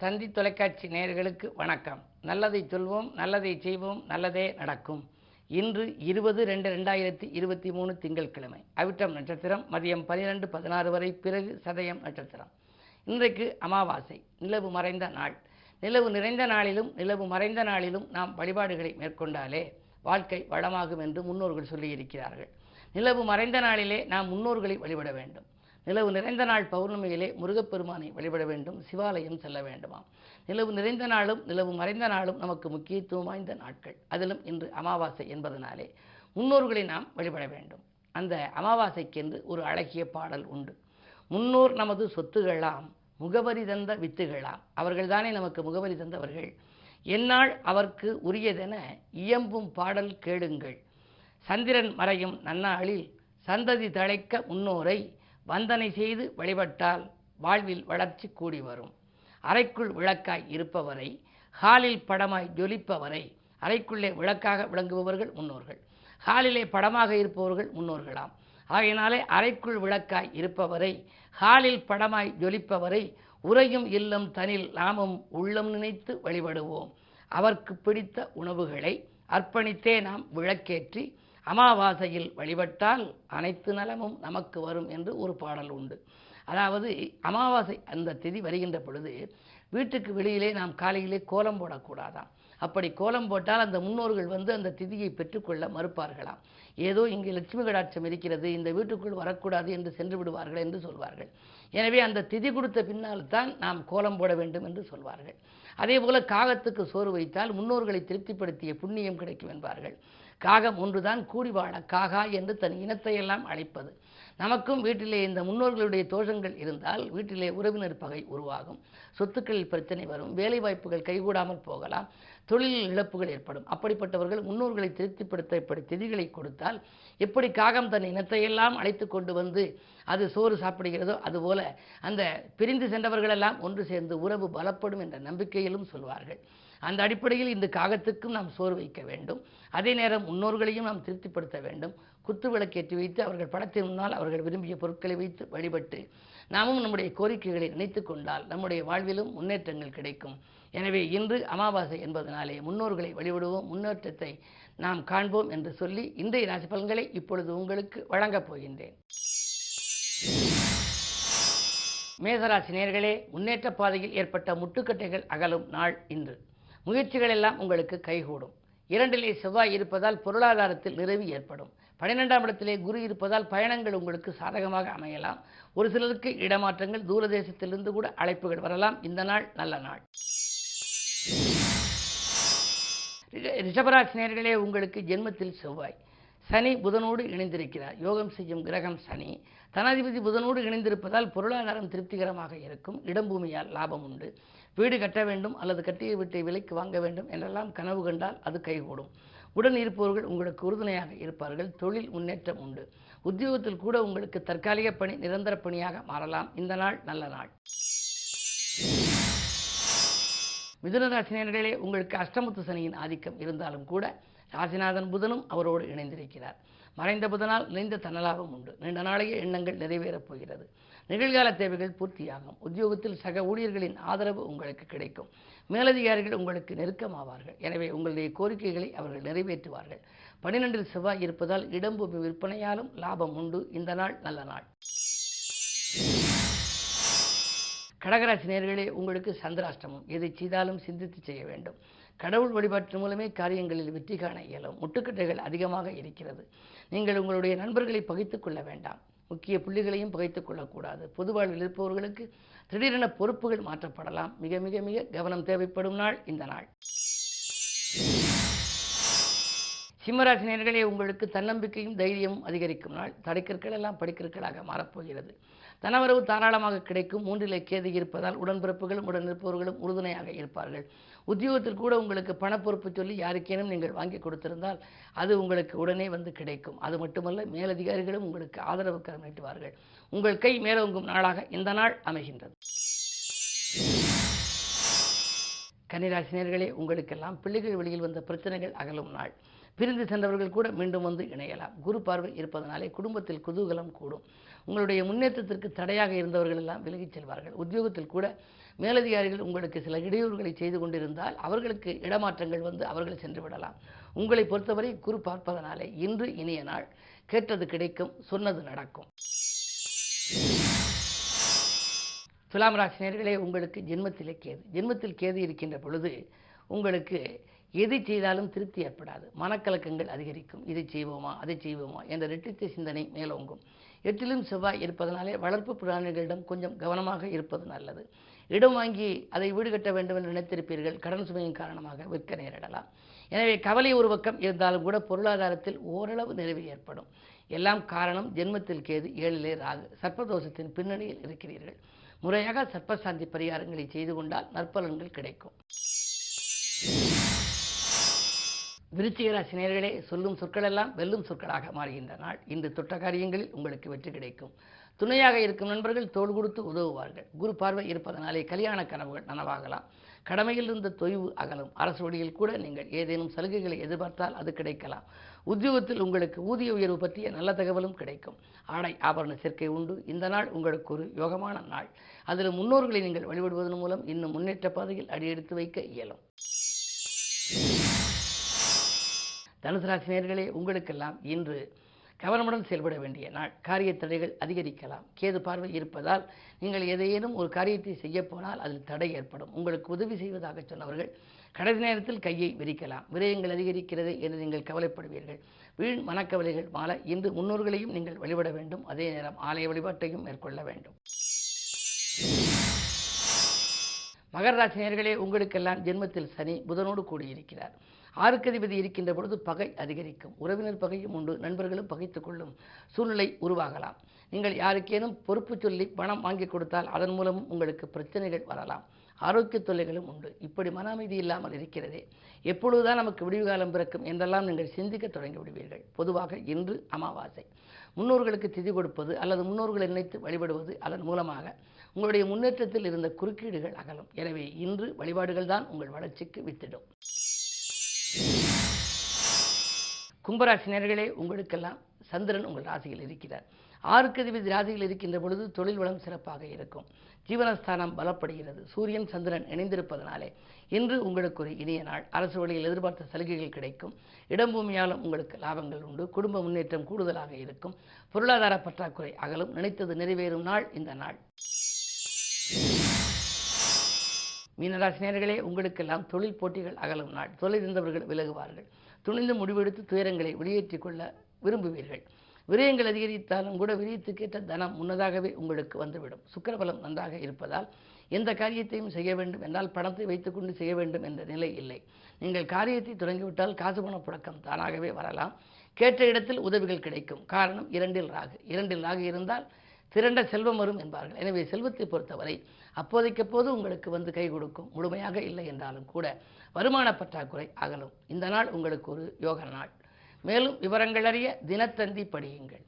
தந்தி தொலைக்காட்சி நேயர்களுக்கு வணக்கம். நல்லதை சொல்வோம், நல்லதை செய்வோம், நல்லதே நடக்கும். இன்று 20/2/2023 திங்கட்கிழமை. அவிட்டம் நட்சத்திரம் மதியம் 12:16 வரை, பிறகு சதயம் நட்சத்திரம். இன்றைக்கு அமாவாசை, நிலவு மறைந்த நாள். நிலவு நிறைந்த நாளிலும் நிலவு மறைந்த நாளிலும் நாம் வழிபாடுகளை மேற்கொண்டாலே வாழ்க்கை வளமாகும் என்று முன்னோர்கள் சொல்லியிருக்கிறார்கள். நிலவு மறைந்த நாளிலே நாம் முன்னோர்களை வழிபட வேண்டும். நிலவு நிறைந்த நாள் பௌர்ணமியிலே முருகப்பெருமானை வழிபட வேண்டும், சிவாலயம் செல்ல வேண்டுமாம். நிலவு நிறைந்த நாளும் நிலவு மறைந்த நாளும் நமக்கு முக்கியத்துவம் வாய்ந்த நாட்கள். அதிலும் இன்று அமாவாசை என்பதனாலே முன்னோர்களை நாம் வழிபட வேண்டும். அந்த அமாவாசைக்கென்று ஒரு அழகிய பாடல் உண்டு. முன்னோர் நமது சொத்துகளாம், முகவரி தந்த வித்துகளாம். அவர்கள்தானே நமக்கு முகவரி தந்தவர்கள். எந்நாள் அவர்க்கு உரியதென இயம்பும் பாடல் கேளுங்கள். சந்திரன் மறையும் நன்னாளில் சந்ததி தழைக்க முன்னோரை வந்தனை செய்து வழிபட்டால் வாழ்வில் வளர்ச்சி கூடி வரும். அறைக்குள் விளக்காய் இருப்பவரை, ஹாலில் படமாய் ஜொலிப்பவரை. அறைக்குள்ளே விளக்காக விளங்குபவர்கள் முன்னோர்கள், ஹாலிலே படமாக இருப்பவர்கள் முன்னோர்களாம். ஆகையினாலே அறைக்குள் விளக்காய் இருப்பவரை, ஹாலில் படமாய் ஜொலிப்பவரை உறையும் இல்லம் தனில் நாமும் உள்ளம் நினைத்து வழிபடுவோம். அவர்க்கு பிடித்த உணவுகளை அர்ப்பணித்தே நாம் விளக்கேற்றி அமாவாசையில் வழிபட்டால் அனைத்து நலமும் நமக்கு வரும் என்று ஒரு பாடல் உண்டு. அதாவது அமாவாசை அந்த திதி வருகின்ற பொழுது வீட்டுக்கு வெளியிலே நாம் காலையிலே கோலம் போடக்கூடாதாம். அப்படி கோலம் போட்டால் அந்த முன்னோர்கள் அந்த திதியை பெற்றுக்கொள்ள மறுப்பார்களாம். ஏதோ இங்கே லட்சுமி கடாட்சம் இருக்கிறது, இந்த வீட்டுக்குள் வரக்கூடாது என்று சென்று விடுவார்கள் என்று சொல்வார்கள். எனவே அந்த திதி கொடுத்த பின்னால் தான் நாம் கோலம் போட வேண்டும் என்று சொல்வார்கள். அதே போல காகத்துக்கு சோறு வைத்தால் முன்னோர்களை திருப்திப்படுத்திய புண்ணியம் கிடைக்கும் என்பார்கள். காகம் ஒன்றுதான் கூடி வாழ காகா என்று தன் இனத்தையெல்லாம் அழைப்பது. நமக்கும் வீட்டிலே இந்த முன்னோர்களுடைய தோஷங்கள் இருந்தால் வீட்டிலே உறவினர் பகை உருவாகும், சொத்துக்களில் பிரச்சனை வரும், வேலை வாய்ப்புகள் கைகூடாமல் போகலாம், தொழிலில் இழப்புகள் ஏற்படும். அப்படிப்பட்டவர்கள் முன்னோர்களை திருப்திப்படுத்த இப்படி திதிகளை கொடுத்தால் எப்படி காகம் தன் இனத்தையெல்லாம் அழைத்து கொண்டு அது சோறு சாப்பிடுகிறதோ அதுபோல அந்த பிரிந்து சென்றவர்களெல்லாம் ஒன்று சேர்ந்து உறவு பலப்படும் என்ற நம்பிக்கையிலும் சொல்வார்கள். அந்த அடிப்படையில் இந்த காகத்துக்கும் நாம் சோறு வைக்க வேண்டும். அதே நேரம் முன்னோர்களையும் நாம் திருப்திப்படுத்த வேண்டும். குத்து விளக்கேற்றி வைத்து அவர்கள் படத்தின் முன்னால் அவர்கள் விரும்பிய பொருட்களை வைத்து வழிபட்டு நாமும் நம்முடைய கோரிக்கைகளை நினைத்து கொண்டால் நம்முடைய வாழ்விலும் முன்னேற்றங்கள் கிடைக்கும். எனவே இன்று அமாவாசை என்பதனாலே முன்னோர்களை வழிபடுவோம், முன்னேற்றத்தை நாம் காண்போம் என்று சொல்லி இன்றைய ராசி பலன்களை இப்பொழுது உங்களுக்கு வழங்கப் போகின்றேன். மேசராசி நேயர்களே, முன்னேற்ற பாதையில் ஏற்பட்ட முட்டுக்கட்டைகள் அகலும் நாள் இன்று. முயற்சிகள் எல்லாம் உங்களுக்கு கைகூடும். 2லே செவ்வாய் இருப்பதால் பொருளாதாரத்தில் நிறைவு ஏற்படும். 12ஆம் இடத்திலே குரு இருப்பதால் பயணங்கள் உங்களுக்கு சாதகமாக அமையலாம். ஒரு சிலருக்கு இடமாற்றங்கள், தூரதேசத்திலிருந்து கூட அழைப்புகள் வரலாம். இந்த நாள் நல்ல நாள். ரிஷபராசி நேயர்களே, உங்களுக்கு ஜென்மத்தில் செவ்வாய், சனி புதனோடு இணைந்திருக்கிறார். யோகம் செய்யும் கிரகம் சனி. தனாதிபதி புதனோடு இணைந்திருப்பதால் பொருளாதாரம் திருப்திகரமாக இருக்கும். இடம்பூமியால் லாபம் உண்டு. வீடு கட்ட வேண்டும் அல்லது கட்டிய வீட்டை விலைக்கு வாங்க வேண்டும் என்றெல்லாம் கனவு கண்டால் அது கைகூடும். உடன் இருப்பவர்கள் உங்களுக்கு உறுதுணையாக இருப்பார்கள். தொழில் முன்னேற்றம் உண்டு. உத்தியோகத்தில் கூட உங்களுக்கு தற்காலிக பணி நிரந்தர பணியாக மாறலாம். இந்த நாள் நல்ல நாள். மிதுனராசி நேயர்களே, உங்களுக்கு அஷ்டமத்து சனியின் ஆதிக்கம் இருந்தாலும் கூட ராசிநாதன் புதனும் அவரோடு இணைந்திருக்கிறார். மறைந்த புதனால் நிறைந்த தனலாபம் உண்டு. நீண்ட நாளைய எண்ணங்கள் நிறைவேறப் போகிறது. நிகழ்கால தேவைகள் பூர்த்தியாகும். உத்தியோகத்தில் சக ஊழியர்களின் ஆதரவு உங்களுக்கு கிடைக்கும். மேலதிகாரிகள் உங்களுக்கு நெருக்கமாவார்கள். எனவே உங்களுடைய கோரிக்கைகளை அவர்கள் நிறைவேற்றுவார்கள். 12இல் செவ்வாய் இருப்பதால் இடம்பூமி விற்பனையாலும் லாபம் உண்டு. இந்த நாள் நல்ல நாள். கடகராசி நேயர்களே, உங்களுக்கு சந்திராஷ்டமம். எதை செய்தாலும் சிந்தித்து செய்ய வேண்டும். கடவுள் வழிபாட்டு மூலமே காரியங்களில் வெற்றி காண இயலும். முட்டுக்கட்டைகள் அதிகமாக இருக்கிறது. நீங்கள் உங்களுடைய நண்பர்களை பகைத்துக் கொள்ள வேண்டாம். முக்கிய புள்ளிகளையும் பகைத்துக் கொள்ளக்கூடாது. பொது வாழ்வில் இருப்பவர்களுக்கு திடீரென பொறுப்புகள் மாற்றப்படலாம். மிக மிக மிக கவனம் தேவைப்படும் நாள் இந்த நாள். சிம்மராசி நேயர்களே, உங்களுக்கு தன்னம்பிக்கையும் தைரியமும் அதிகரிக்கும் நாள். தடைக்கற்கள் எல்லாம் படிக்கற்களாக மாறப்போகிறது. தனவரவு தாராளமாக கிடைக்கும். 3லே கேது இருப்பதால் உடன்பிறப்புகளும் உடன் இருப்பவர்களும் உறுதுணையாக இருப்பார்கள். உத்தியோகத்தில் கூட உங்களுக்கு பணப்பொறுப்பு சொல்லி யாருக்கேனும் நீங்கள் வாங்கி கொடுத்திருந்தால் அது உங்களுக்கு உடனே கிடைக்கும். அது மட்டுமல்ல, மேலதிகாரிகளும் உங்களுக்கு ஆதரவு கரம் நீட்டுவார்கள். உங்கள் கை மேலோங்கும் நாளாக இந்த நாள் அமைகின்றது. கன்னிராசி நேயர்களே, உங்களுக்கெல்லாம் பிள்ளைகள் வழியில் வந்த பிரச்சனைகள் அகலும் நாள். பிரிந்து சென்றவர்கள் கூட மீண்டும் வந்து இணையலாம். குரு பார்வை இருப்பதனாலே குடும்பத்தில் குதூகலம் கூடும். உங்களுடைய முன்னேற்றத்திற்கு தடையாக இருந்தவர்கள் எல்லாம் விலகிச் செல்வார்கள். உத்தியோகத்தில் கூட மேலதிகாரிகள் உங்களுக்கு சில இடையூறுகளை செய்து கொண்டிருந்தால் அவர்களுக்கு இடமாற்றங்கள் வந்து அவர்கள் சென்று விடலாம். உங்களை பொறுத்தவரை குரு பார்ப்பதனாலே இன்று இனிய நாள். கேட்டது கிடைக்கும், சொன்னது நடக்கும். துலாம் ராசி நேயர்களே, உங்களுக்கு ஜென்மத்தில் கேது இருக்கின்ற பொழுது உங்களுக்கு எதை செய்தாலும் திருப்தி ஏற்படாது. மனக்கலக்கங்கள் அதிகரிக்கும். இதை செய்வோமா அதை செய்வோமா என்ற இரட்டித்த சிந்தனை மேலோங்கும். எட்டிலும் செவ்வாய் இருப்பதனாலே வளர்ப்பு பிராணிகளிடம் கொஞ்சம் கவனமாக இருப்பது நல்லது. இடம் வாங்கி அதை வீடு கட்ட வேண்டும் என்று நினைத்திருப்பீர்கள். கடன் சுமையின் காரணமாக விற்க நேரிடலாம். எனவே கவலை ஒரு பக்கம் இருந்தாலும் கூட பொருளாதாரத்தில் ஓரளவு நிறைவு ஏற்படும். எல்லாம் காரணம் ஜென்மத்தில் கேது, 7லே ராகு, சர்ப்பதோஷத்தின் பின்னணியில் இருக்கிறீர்கள். முறையாக சர்ப்பசாந்தி பரிகாரங்களை செய்து கொண்டால் நற்பலன்கள் கிடைக்கும். விருச்சிக ராசி நேயர்களே, சொல்லும் சொற்களெல்லாம் வெல்லும் சொற்களாக மாறுகின்ற நாள். இன்று தொட்ட காரியங்களில் உங்களுக்கு வெற்றி கிடைக்கும். துணையாக இருக்கும் நண்பர்கள் தோள் கொடுத்து உதவுவார்கள். குரு பார்வை இருப்பதனாலே கல்யாண கனவுகள் நனவாகலாம். கடமையில் இருந்த தொய்வு அகலும். அரசு வழியில் கூட நீங்கள் ஏதேனும் சலுகைகளை எதிர்பார்த்தால் அது கிடைக்கலாம். உத்தியோகத்தில் உங்களுக்கு ஊதிய உயர்வு பற்றிய நல்ல தகவலும் கிடைக்கும். ஆடை ஆபரண சேர்க்கை உண்டு. இந்த நாள் உங்களுக்கு ஒரு யோகமான நாள். அதில் முன்னோர்களை நீங்கள் வழிபடுவதன் மூலம் இன்னும் முன்னேற்ற பாதையில் அடியெடுத்து வைக்க இயலும். தனுசு ராசி நேயர்களே, உங்களுக்கெல்லாம் இன்று கவனமுடன் செயல்பட வேண்டிய நாள். காரிய தடைகள் அதிகரிக்கலாம். கேது பார்வை இருப்பதால் நீங்கள் எதையேனும் ஒரு காரியத்தை செய்ய போனால் அதில் தடை ஏற்படும். உங்களுக்கு உதவி செய்வதாக சொன்னவர்கள் கடைசி நேரத்தில் கையை விரிக்கலாம். விரயங்கள் அதிகரிக்கிறது என்று நீங்கள் கவலைப்படுவீர்கள். வீண் மனக்கவலைகள் மாற இன்று முன்னோர்களையும் நீங்கள் வழிபட வேண்டும். அதே நேரம் ஆலய வழிபாட்டையும் மேற்கொள்ள வேண்டும். மகர ராசி நேயர்களே, உங்களுக்கெல்லாம் ஜென்மத்தில் சனி புதனோடு கூடியிருக்கிறார். 6க்கு அதிபதி இருக்கின்ற பொழுது பகை அதிகரிக்கும். உறவினர் பகையும் உண்டு. நண்பர்களும் பகைத்துக் கொள்ளும் சூழ்நிலை உருவாகலாம். நீங்கள் யாருக்கேனும் பொறுப்பு சொல்லி பணம் வாங்கி கொடுத்தால் அதன் மூலமும் உங்களுக்கு பிரச்சனைகள் வரலாம். ஆரோக்கிய தொல்லைகளும் உண்டு. இப்படி மன அமைதி இல்லாமல் இருக்கிறதே, எப்பொழுதுதான் நமக்கு விடிவு காலம் பிறக்கும் என்றெல்லாம் நீங்கள் சிந்திக்க தொடங்கி விடுவீர்கள். பொதுவாக இன்று அமாவாசை. முன்னோர்களுக்கு திதி கொடுப்பது அல்லது முன்னோர்களை நினைத்து வழிபடுவது, அதன் மூலமாக உங்களுடைய முன்னேற்றத்தில் இருந்த குறுக்கீடுகள் அகலும். எனவே இன்று வழிபாடுகள் தான் உங்கள் வளர்ச்சிக்கு வித்திடும். கும்பராசி நேயர்களே, உங்களுக்கெல்லாம் சந்திரன் உங்கள் ராசியில் இருக்கிறார். 6க்கு அதிபதி ராசியில் இருக்கின்ற பொழுது தொழில் வளம் சிறப்பாக இருக்கும். ஜீவனஸ்தானம் பலப்படுகிறது. சூரியன் சந்திரன் இணைந்திருப்பதனாலே இன்று உங்களுக்கு ஒரு இனிய நாள். அரசு வழியில் எதிர்பார்த்த சலுகைகள் கிடைக்கும். இடம் பூமியாலும் உங்களுக்கு லாபங்கள் உண்டு. குடும்ப முன்னேற்றம் கூடுதலாக இருக்கும். பொருளாதார பற்றாக்குறை அகலும். நினைத்தது நிறைவேறும் நாள் இந்த நாள். மீனராசி நேயர்களே, உங்களுக்கெல்லாம் தொழில் போட்டிகள் அகலும் நாள். தொழில் இருந்தவர்கள் விலகுவார்கள். துணிந்து முடிவெடுத்து துயரங்களை வெளியேற்றிக் கொள்ள விரும்புவீர்கள். விரயங்கள் அதிகரித்தாலும் கூட விரயத்துக்கேற்ற தனம் முன்னதாகவே உங்களுக்கு வந்துவிடும். சுக்கிரபலம் நன்றாக இருப்பதால் எந்த காரியத்தையும் செய்ய வேண்டும் என்றால் பணத்தை வைத்துக்கொண்டு செய்ய வேண்டும் என்ற நிலை இல்லை. நீங்கள் காரியத்தை தொடங்கிவிட்டால் காசு பண புழக்கம் தானாகவே வரலாம். கேட்ட இடத்தில் உதவிகள் கிடைக்கும். காரணம் 2ல் ராகு. 2ல் ராகு இருந்தால் திரண்ட செல்வம் வரும் என்பார்கள். எனவே செல்வத்தை பொறுத்தவரை அப்போதைக்கப்போது உங்களுக்கு வந்து கை கொடுக்கும். முழுமையாக இல்லை என்றாலும் கூட வருமான பற்றாக்குறை அகலும். இந்த நாள் உங்களுக்கு ஒரு யோக நாள். மேலும் விவரங்கள் அறிய தினத்தந்தி படியுங்கள்.